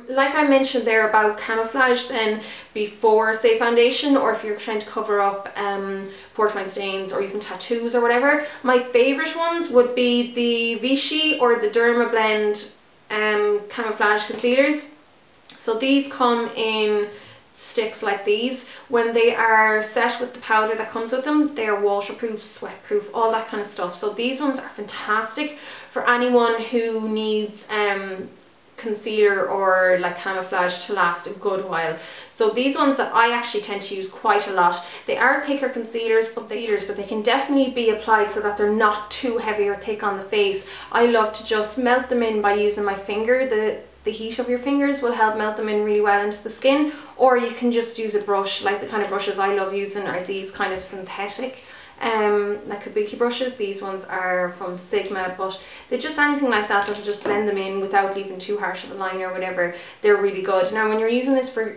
Like I mentioned there about Camouflage, then before say foundation, or if you're trying to cover up porcelain stains or even tattoos or whatever, my favourite ones would be the Vichy or the Dermablend Camouflage concealers. So these come in sticks like these. When they are set with the powder that comes with them, they are waterproof, sweat-proof, all that kind of stuff. So these ones are fantastic for anyone who needs concealer or like camouflage to last a good while. So these ones that I actually tend to use quite a lot, they are thicker concealers, but they can definitely be applied so that they're not too heavy or thick on the face. I love to just melt them in by using my finger. The heat of your fingers will help melt them in really well into the skin, or you can just use a brush. Like the kind of brushes I love using are these kind of synthetic like kabuki brushes. These ones are from Sigma, but they're just anything like that that'll just blend them in without leaving too harsh of a line or whatever. They're really good. Now when you're using this for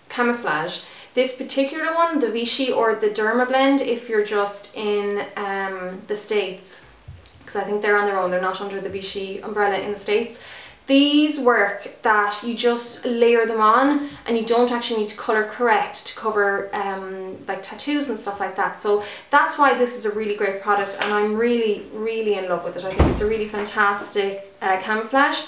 Camouflage, this particular one, the Vichy or the Dermablend, if you're just in the States, because I think they're on their own, they're not under the Vichy umbrella in the States, these work that you just layer them on and you don't actually need to colour correct to cover like tattoos and stuff like that. So that's why this is a really great product, and I'm really in love with it. I think it's a really fantastic camouflage.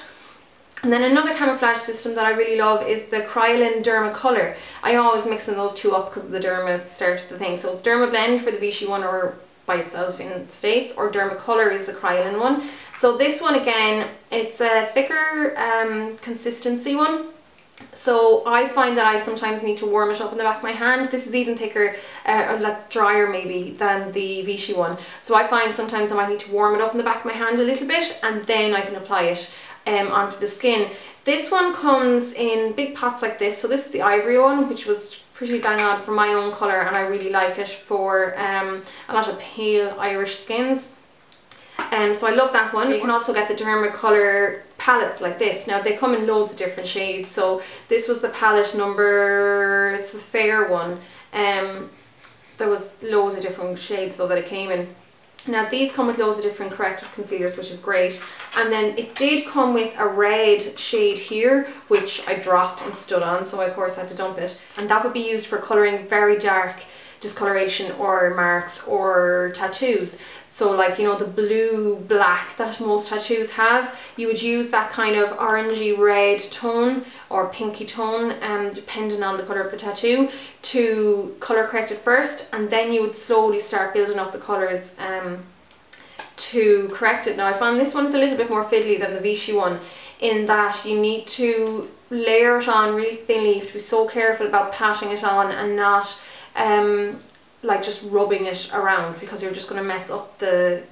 And then another camouflage system that I really love is the Kryolan Dermacolor. I always mixing those two up because of the Derma at the start of the thing. So it's Dermablend for the Vichy one, or by itself in the States, or Dermacolor is the Kryolan one. So this one again, it's a thicker consistency one. So I find that I sometimes need to warm it up in the back of my hand. This is even thicker, or like drier maybe, than the Vichy one. So I find sometimes I might need to warm it up in the back of my hand a little bit, and then I can apply it onto the skin. This one comes in big pots like this. So this is the ivory one, which was pretty bang on for my own colour, and I really like it for a lot of pale Irish skins. So I love that one. You can also get the Dermacolor palettes like this. Now they come in loads of different shades. So this was the palette number, it's the fair one. There was loads of different shades though that it came in. Now these come with loads of different corrective concealers, which is great. And then it did come with a red shade here, which I dropped and stood on, so I of course had to dump it. And that would be used for colouring very dark discoloration or marks or tattoos. So like, you know, the blue black that most tattoos have, you would use that kind of orangey red tone or pinky tone, depending on the colour of the tattoo, to colour correct it first, and then you would slowly start building up the colours to correct it. Now I found this one's a little bit more fiddly than the Vichy one, in that you need to layer it on really thinly. You have to be so careful about patting it on and not like just rubbing it around, because you're just going to mess up the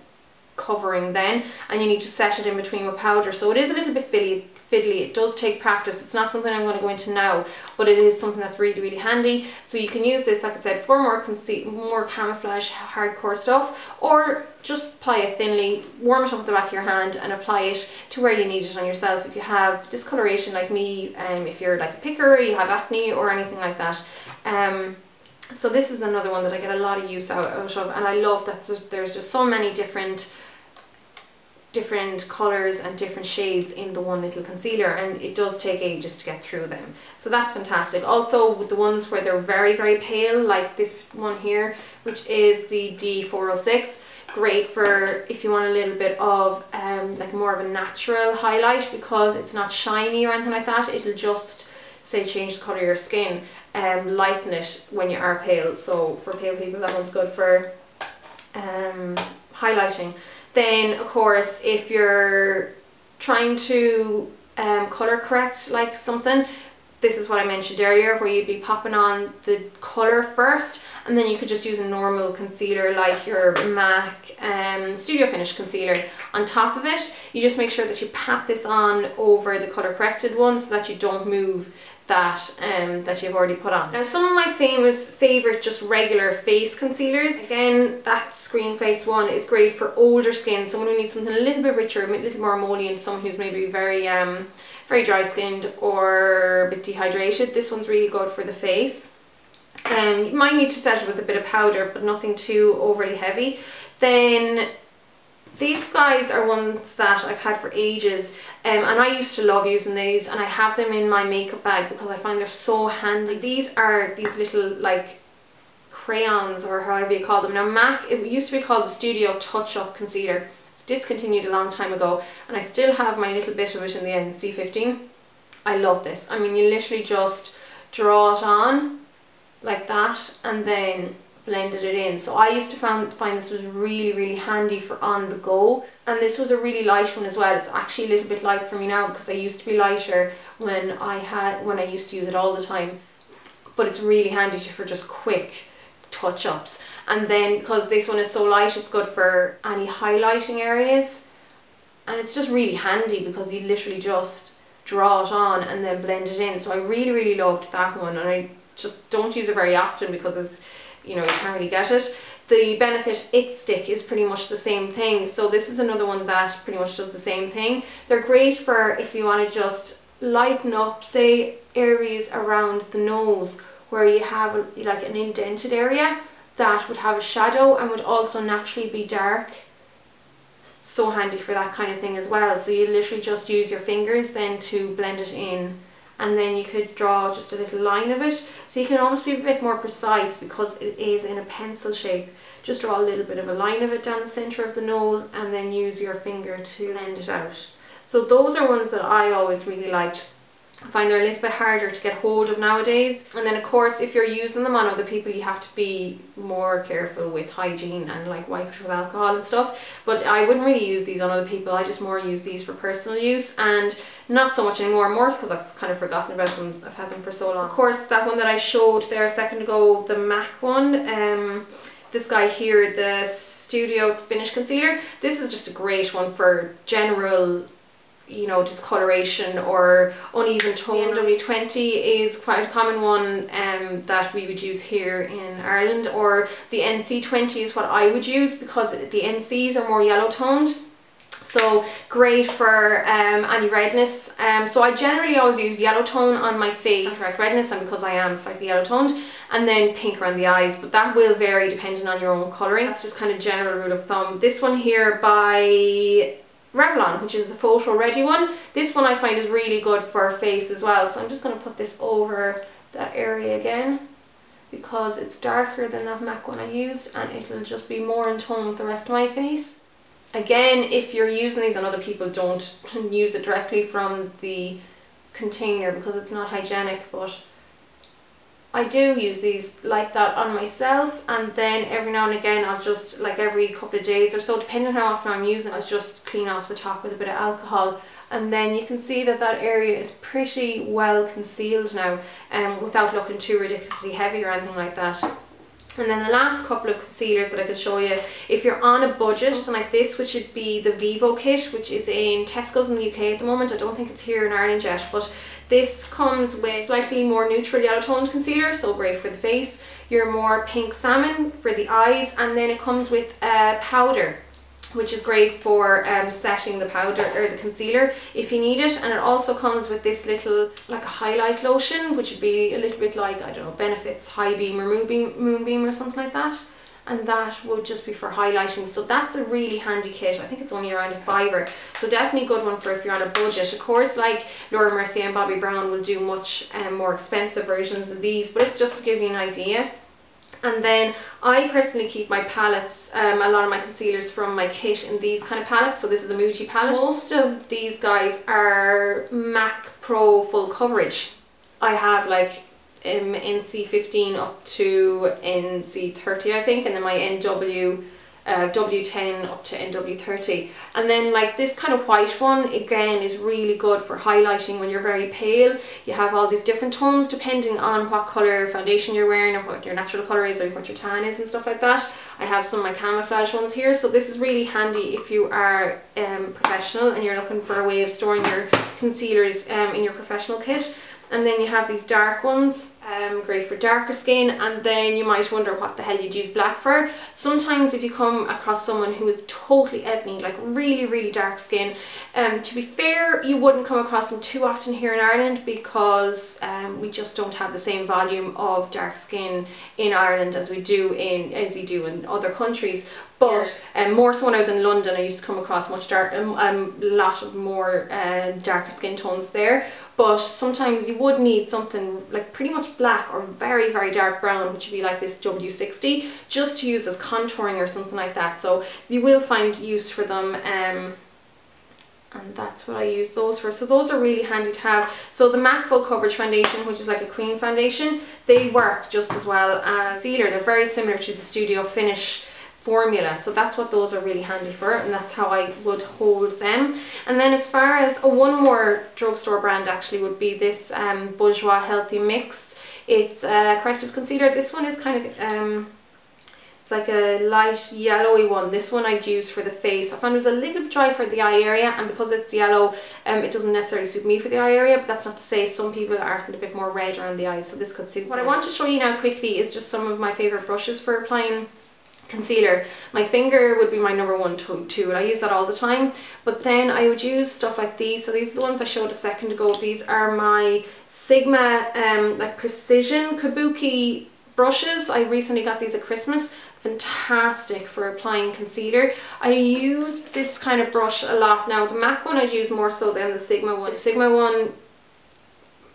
covering then, and you need to set it in between with powder. So it is a little bit fiddly. It does take practice. It's not something I'm going to go into now, but it is something that's really handy. So you can use this, like I said, for more camouflage hardcore stuff, or just apply it thinly, warm it up at the back of your hand and apply it to where you need it on yourself. If you have discoloration like me, if you're like a picker, you have acne or anything like that. So this is another one that I get a lot of use out of, and I love that there's just so many different colours and different shades in the one little concealer, and it does take ages to get through them. So that's fantastic. Also with the ones where they're very pale, like this one here, which is the D406, great for if you want a little bit of like more of a natural highlight, because it's not shiny or anything like that. It'll just say change the colour of your skin, lighten it when you are pale. So for pale people, that one's good for highlighting. Then of course, if you're trying to colour correct like something, this is what I mentioned earlier, where you'd be popping on the colour first, and then you could just use a normal concealer like your MAC Studio Finish concealer on top of it. You just make sure that you pat this on over the colour corrected one so that you don't move that that you've already put on. Now some of my favourite just regular face concealers, again that Screen Face one is great for older skin, someone who needs something a little bit richer, a little more emollient, someone who's maybe very dry skinned or a bit dehydrated. This one's really good for the face. You might need to set it with a bit of powder, but nothing too overly heavy. Then These guys are ones that I've had for ages, and I used to love using these, and I have them in my makeup bag because I find they're so handy. These are these little like crayons, or however you call them. Now MAC, it used to be called the Studio Touch Up Concealer. It's discontinued a long time ago, and I still have my little bit of it in the NC15. I love this. I mean, you literally just draw it on like that and then blended it in. So I used to find this was really handy for on the go, and this was a really light one as well. It's actually a little bit light for me now because I used to be lighter when I used to use it all the time, but it's really handy for just quick touch-ups. And then because this one is so light, it's good for any highlighting areas, and it's just really handy because you literally just draw it on and then blend it in. So I really loved that one, and I just don't use it very often because it's, you know, you can't really get it. The Benefit It Stick is pretty much the same thing, so this is another one that pretty much does the same thing. They're great for if you want to just lighten up, say, areas around the nose where you have like an indented area that would have a shadow and would also naturally be dark. So handy for that kind of thing as well. So you literally just use your fingers then to blend it in, and then you could draw just a little line of it, so you can almost be a bit more precise because it is in a pencil shape. Just draw a little bit of a line of it down the center of the nose and then use your finger to blend it out. So those are ones that I always really liked. I find they're a little bit harder to get hold of nowadays, and then of course if you're using them on other people you have to be more careful with hygiene and like wipe it with alcohol and stuff, but I wouldn't really use these on other people. I just more use these for personal use, and not so much anymore, more because I've kind of forgotten about them. I've had them for so long. Of course, that one that I showed there a second ago, the MAC one, this guy here, the Studio Finish Concealer, this is just a great one for general, you know, discoloration or uneven tone. The NW20 is quite a common one that we would use here in Ireland, or the NC20 is what I would use because the NCs are more yellow toned. So great for any redness. So I generally always use yellow tone on my face, correct redness, and because I am slightly yellow toned, and then pink around the eyes, but that will vary depending on your own colouring. That's just kind of general rule of thumb. This one here by Revlon, which is the Photo Ready one. This one I find is really good for face as well. So I'm just going to put this over that area again because it's darker than that MAC one I used, and it'll just be more in tone with the rest of my face. Again, if you're using these on other people, don't use it directly from the container because it's not hygienic, but I do use these like that on myself, and then every now and again I'll just, like every couple of days or so, depending on how often I'm using it, I'll just clean off the top with a bit of alcohol, and then you can see that that area is pretty well concealed now, without looking too ridiculously heavy or anything like that. And then the last couple of concealers that I could show you, if you're on a budget, something like this, which would be the Vivo kit, which is in Tesco's in the UK at the moment. I don't think it's here in Ireland yet, but this comes with slightly more neutral yellow toned concealer, so great for the face. Your more pink salmon for the eyes, and then it comes with a powder, which is great for setting the powder or the concealer if you need it. And it also comes with this little, like a highlight lotion, which would be a little bit like, I don't know, Benefit's High Beam or Moonbeam or something like that, and that would just be for highlighting. So that's a really handy kit. I think it's only around £5, so definitely a good one for if you're on a budget. Of course, like Laura Mercier and Bobbi Brown will do much more expensive versions of these, but it's just to give you an idea. And then I personally keep my palettes, a lot of my concealers from my kit in these kind of palettes. So this is a Muji palette. Most of these guys are MAC Pro Full Coverage. I have like NC15 up to NC30 I think, and then my W10 up to NW30. And then like this kind of white one again is really good for highlighting when you're very pale. You have all these different tones depending on what colour foundation you're wearing or what your natural colour is or what your tan is and stuff like that. I have some of my Camouflage ones here, so this is really handy if you are professional and you're looking for a way of storing your concealers in your professional kit. And then you have these dark ones, great for darker skin, and then you might wonder what the hell you'd use black for. Sometimes if you come across someone who is totally ebony, like really dark skin, to be fair, you wouldn't come across them too often here in Ireland because we just don't have the same volume of dark skin in Ireland as you do in other countries. But more so when I was in London, I used to come across much a lot of more darker skin tones there. But sometimes you would need something like pretty much black or very dark brown, which would be like this W60, just to use as contouring or something like that. So you will find use for them, and that's what I use those for. So those are really handy to have. So the MAC Full Coverage Foundation, which is like a cream foundation, they work just as well as concealer. They're very similar to the Studio Finish formula, so that's what those are really handy for, and that's how I would hold them. And then as far as one more drugstore brand actually would be this Bourjois Healthy Mix. It's a corrective concealer. This one is kind of it's like a light yellowy one. This one I'd use for the face. I found it was a little bit dry for the eye area, and because it's yellow, it doesn't necessarily suit me for the eye area, but that's not to say some people are a bit more red around the eyes, so this could suit. What I want to show you now quickly is just some of my favourite brushes for applying concealer. My finger would be my number one tool. I use that all the time, but then I would use stuff like these. So these are the ones I showed a second ago. These are my Sigma like Precision Kabuki brushes. I recently got these at Christmas. Fantastic for applying concealer. I use this kind of brush a lot now. The MAC one I'd use more so than the Sigma one. The Sigma one,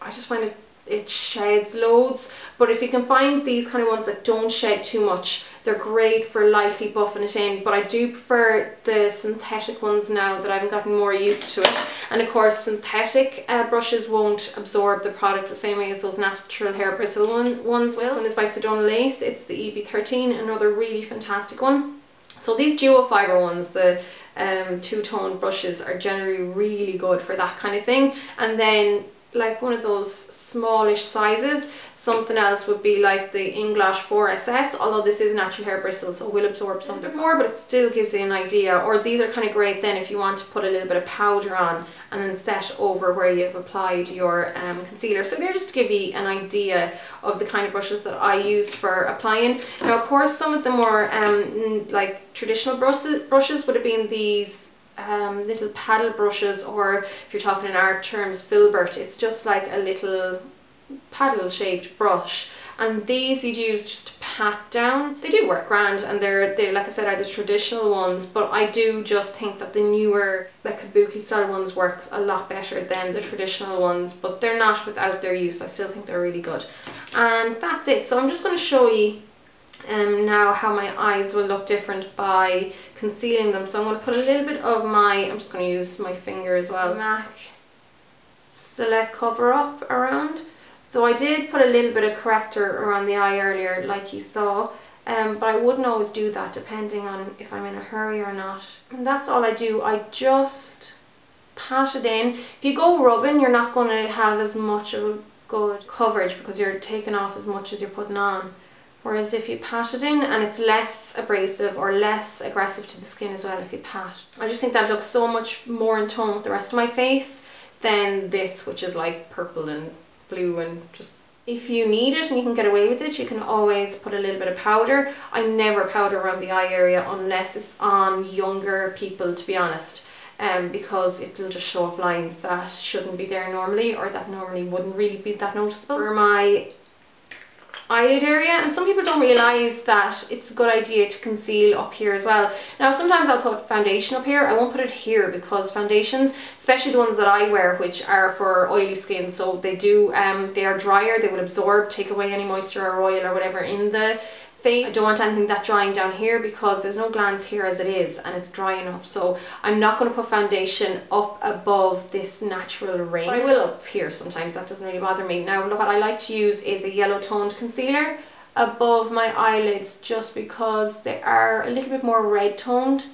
I just find it sheds loads, but if you can find these kind of ones that don't shed too much, they're great for lightly buffing it in. But I do prefer the synthetic ones now that I've gotten more used to it. And of course synthetic brushes won't absorb the product the same way as those natural hair bristle ones will. This one is by Sedona. It's the EB13, another really fantastic one. So these duo fibre ones, the two-tone brushes, are generally really good for that kind of thing. And then like one of those smallish sizes, something else would be like the Inglash 4SS, although this is natural hair bristles, so it will absorb some bit more, but it still gives you an idea. Or these are kind of great then if you want to put a little bit of powder on and then set over where you've applied your concealer. So they're just to give you an idea of the kind of brushes that I use for applying. Now of course some of the more like traditional brushes would have been these little paddle brushes, or if you're talking in art terms, filbert. It's just like a little paddle shaped brush, and these you'd use just to pat down. They do work grand, and they're like I said, are the traditional ones, but I do just think that the newer like kabuki style ones work a lot better than the traditional ones, but they're not without their use. I still think they're really good. And that's it. So I'm just going to show you now how my eyes will look different by concealing them. So I'm going to put a little bit of I'm just going to use my finger as well, MAC Select Cover Up around. So I did put a little bit of corrector around the eye earlier, like you saw, but I wouldn't always do that depending on if I'm in a hurry or not. And that's all I do. I just pat it in. If you go rubbing, you're not going to have as much of a good coverage because you're taking off as much as you're putting on. Whereas if you pat it in, and it's less abrasive or less aggressive to the skin as well if you pat. I just think that looks so much more in tone with the rest of my face than this, which is like purple and blue, and just, if you need it and you can get away with it, you can always put a little bit of powder. I never powder around the eye area unless it's on younger people, to be honest, because it will just show up lines that shouldn't be there normally, or that normally wouldn't really be that noticeable. For my eyelid area, and some people don't realise that it's a good idea to conceal up here as well. Now sometimes I'll put foundation up here. I won't put it here because foundations, especially the ones that I wear, which are for oily skin, so they are drier, they will absorb, take away any moisture or oil or whatever in the face. I don't want anything that drying down here because there's no glands here as it is, and it's dry enough, so I'm not going to put foundation up above this natural ring. But I will up here sometimes, that doesn't really bother me. Now what I like to use is a yellow toned concealer above my eyelids, just because they are a little bit more red toned,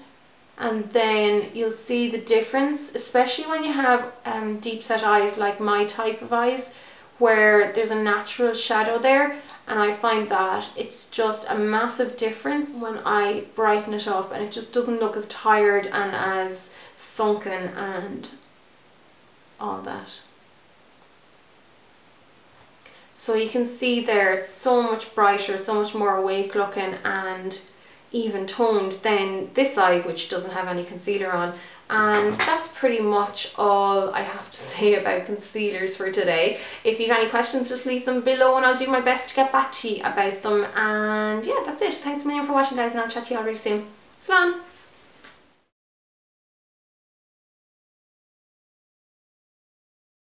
and then you'll see the difference, especially when you have deep set eyes like my type of eyes, where there's a natural shadow there. And I find that it's just a massive difference when I brighten it up, and it just doesn't look as tired and as sunken and all that. So you can see there it's so much brighter, so much more awake looking and even toned than this side, which doesn't have any concealer on. And that's pretty much all I have to say about concealers for today. If you have any questions, just leave them below and I'll do my best to get back to you about them. And yeah, that's it. Thanks a million for watching, guys, and I'll chat to you all really soon. Slán!